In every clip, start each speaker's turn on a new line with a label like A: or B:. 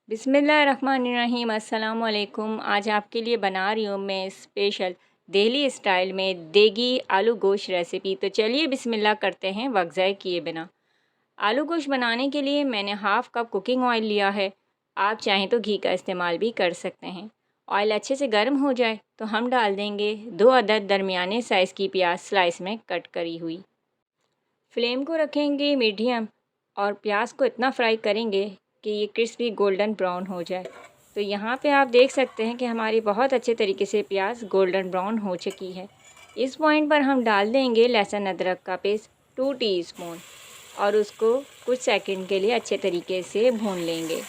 A: बिस्मिल्लाहिर्रहमानिर्रहीम। अस्सलाम वालेकुम। आज आपके लिए बना रही हूँ मैं स्पेशल दिल्ली स्टाइल में देगी आलू गोश्त रेसिपी। तो चलिए बिस्मिल्लाह करते हैं वक्त ज़ाय किए बिना। आलू गोश्त बनाने के लिए मैंने हाफ़ कप कुकिंग ऑयल लिया है। आप चाहें तो घी का इस्तेमाल भी कर सकते हैं। ऑयल अच्छे से गर्म हो जाए तो हम डाल देंगे 2 अदद दरमियाने साइज़ की प्याज स्लाइस में कट करी हुई। फ्लेम को रखेंगे मीडियम और प्याज को इतना फ्राई करेंगे कि ये क्रिस्पी गोल्डन ब्राउन हो जाए। तो यहाँ पे आप देख सकते हैं कि हमारी बहुत अच्छे तरीके से प्याज गोल्डन ब्राउन हो चुकी है। इस पॉइंट पर हम डाल देंगे लहसुन अदरक का पेस्ट 2 टीस्पून और उसको कुछ सेकंड के लिए अच्छे तरीके से भून लेंगे।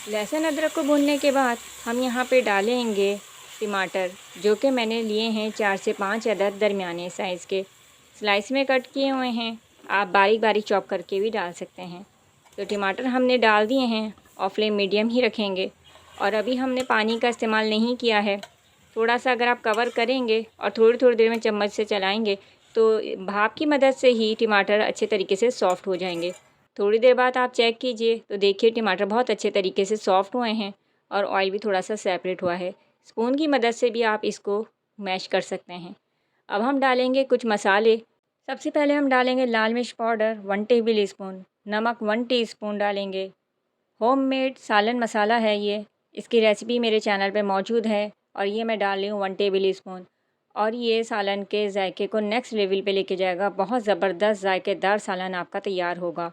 A: लहसुन अदरक को भूनने के बाद हम यहाँ पे डालेंगे टमाटर, जो कि मैंने लिए हैं 4 से 5 अदद दरमियाने साइज़ के, स्लाइस में कट किए हुए हैं। आप बारीक बारीक चॉप करके भी डाल सकते हैं। तो टमाटर हमने डाल दिए हैं और फ्लेम मीडियम ही रखेंगे। और अभी हमने पानी का इस्तेमाल नहीं किया है। थोड़ा सा अगर आप कवर करेंगे और थोड़ी थोड़ी देर में चम्मच से चलाएंगे तो भाप की मदद से ही टमाटर अच्छे तरीके से सॉफ़्ट हो जाएंगे। थोड़ी देर बाद आप चेक कीजिए तो देखिए टमाटर बहुत अच्छे तरीके से सॉफ़्ट हुए हैं और ऑयल भी थोड़ा सा सेपरेट हुआ है। स्पून की मदद से भी आप इसको मैश कर सकते हैं। अब हम डालेंगे कुछ मसाले। सबसे पहले हम डालेंगे लाल मिर्च पाउडर 1 टेबल स्पून, नमक 1 टीस्पून डालेंगे। होममेड सालन मसाला है ये, इसकी रेसिपी मेरे चैनल पे मौजूद है और ये मैं डाल रही हूँ 1 टेबल स्पून। और ये सालन के जायके को नेक्स्ट लेवल पे लेके जाएगा। बहुत ज़बरदस्त जायकेदार सालन आपका तैयार होगा।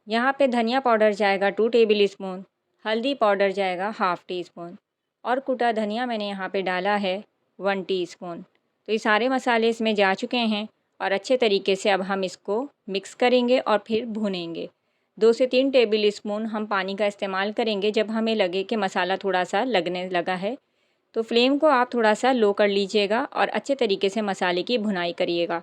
A: यहाँ पे धनिया पाउडर जाएगा 2 टेबल स्पून, हल्दी पाउडर जाएगा हाफ़ टी स्पून और कुटा धनिया मैंने यहाँ पे डाला है 1 टीस्पून। तो ये सारे मसाले इसमें जा चुके हैं और अच्छे तरीके से अब हम इसको मिक्स करेंगे और फिर भूनेंगे। 2 से 3 टेबल स्पून हम पानी का इस्तेमाल करेंगे जब हमें लगे कि मसाला थोड़ा सा लगने लगा है। तो फ्लेम को आप थोड़ा सा लो कर लीजिएगा और अच्छे तरीके से मसाले की भुनाई करिएगा।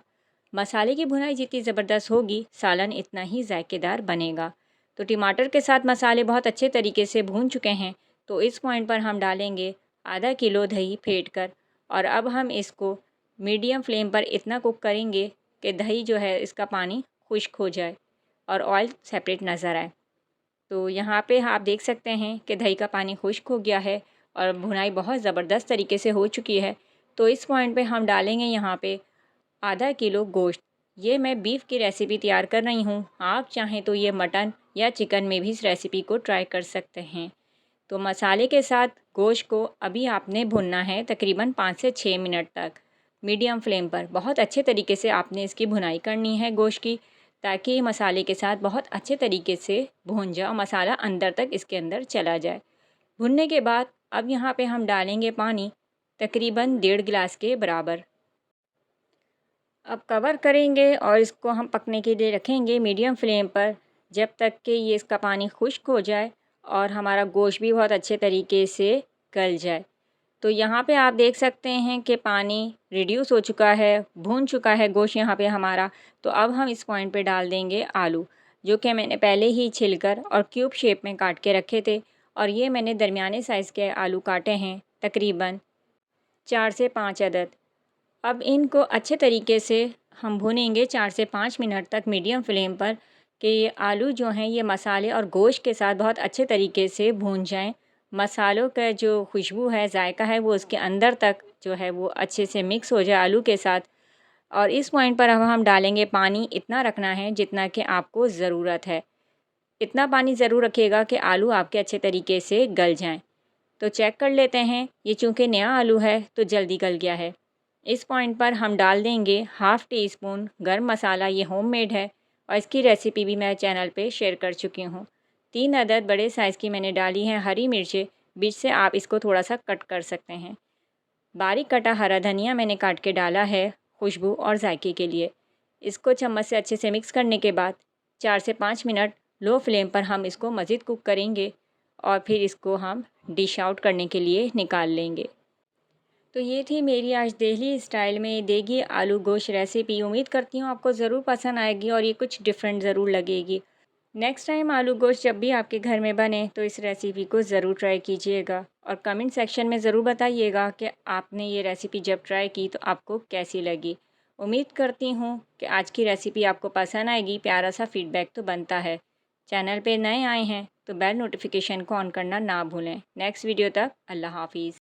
A: मसाले की भुनाई जितनी ज़बरदस्त होगी सालन इतना ही जायकेदार बनेगा। तो टमाटर के साथ मसाले बहुत अच्छे तरीके से भून चुके हैं। तो इस पॉइंट पर हम डालेंगे आधा किलो दही फेंट कर और अब हम इसको मीडियम फ्लेम पर इतना कुक करेंगे कि दही जो है इसका पानी खुश्क हो जाए और ऑयल सेपरेट नज़र आए। तो यहाँ पे आप देख सकते हैं कि दही का पानी खुश्क हो गया है और भुनाई बहुत ज़बरदस्त तरीके से हो चुकी है। तो इस पॉइंट पे हम डालेंगे यहाँ पे आधा किलो गोश्त। ये मैं बीफ की रेसिपी तैयार कर रही हूँ। आप चाहें तो ये मटन या चिकन में भी इस रेसिपी को ट्राई कर सकते हैं। तो मसाले के साथ गोश्त को अभी आपने भुनना है तकरीबन 5 से 6 मिनट तक मीडियम फ्लेम पर। बहुत अच्छे तरीके से आपने इसकी भुनाई करनी है गोश्त की, ताकि मसाले के साथ बहुत अच्छे तरीके से भुन जाए और मसाला अंदर तक इसके अंदर चला जाए। भुनने के बाद अब यहाँ पे हम डालेंगे पानी तकरीबन 1.5 गिलास के बराबर। अब कवर करेंगे और इसको हम पकने के लिए रखेंगे मीडियम फ्लेम पर जब तक कि ये इसका पानी खुश्क हो जाए और हमारा गोश्त भी बहुत अच्छे तरीके से गल जाए। तो यहाँ पे आप देख सकते हैं कि पानी रिड्यूस हो चुका है, भून चुका है गोश्त यहाँ पे हमारा। तो अब हम इस पॉइंट पे डाल देंगे आलू, जो कि मैंने पहले ही छिलकर और क्यूब शेप में काट के रखे थे। और ये मैंने दरमियाने साइज़ के आलू काटे हैं तकरीबन 4 से 5 अदद। अब इनको अच्छे तरीके से हम भूनेंगे 4 से 5 मिनट तक मीडियम फ्लेम पर कि ये आलू जो हैं ये मसाले और गोश्त के साथ बहुत अच्छे तरीके से भून जाएं। मसालों का जो खुशबू है, जायका है, वो उसके अंदर तक जो है वो अच्छे से मिक्स हो जाए आलू के साथ। और इस पॉइंट पर अब हम डालेंगे पानी। इतना रखना है जितना कि आपको ज़रूरत है। इतना पानी ज़रूर रखिएगा कि आलू आपके अच्छे तरीके से गल जाएं। तो चेक कर लेते हैं। ये चूँकि नया आलू है तो जल्दी गल गया है। इस पॉइंट पर हम डाल देंगे हाफ़ टी स्पून गरम मसाला। ये होममेड है और इसकी रेसिपी भी मैं चैनल पे शेयर कर चुकी हूँ। 3 अदद बड़े साइज़ की मैंने डाली हैं हरी मिर्चें, बीच से आप इसको थोड़ा सा कट कर सकते हैं। बारीक कटा हरा धनिया मैंने काट के डाला है खुशबू और जायके के लिए। इसको चम्मच से अच्छे से मिक्स करने के बाद 4 से 5 मिनट लो फ्लेम पर हम इसको मज़ीद कुक करेंगे और फिर इसको हम डिश आउट करने के लिए निकाल लेंगे। तो ये थी मेरी आज दिल्ली स्टाइल में देगी आलू गोश्त रेसिपी। उम्मीद करती हूँ आपको ज़रूर पसंद आएगी और ये कुछ डिफरेंट ज़रूर लगेगी। नेक्स्ट टाइम आलू गोश्त जब भी आपके घर में बने तो इस रेसिपी को ज़रूर ट्राई कीजिएगा और कमेंट सेक्शन में ज़रूर बताइएगा कि आपने ये रेसिपी जब ट्राई की तो आपको कैसी लगी। उम्मीद करती हूँ कि आज की रेसिपी आपको पसंद आएगी। प्यारा सा फीडबैक तो बनता है। चैनल पे नए आए हैं तो बेल नोटिफिकेशन को ऑन करना ना भूलें। नेक्स्ट वीडियो तक अल्लाह हाफिज़।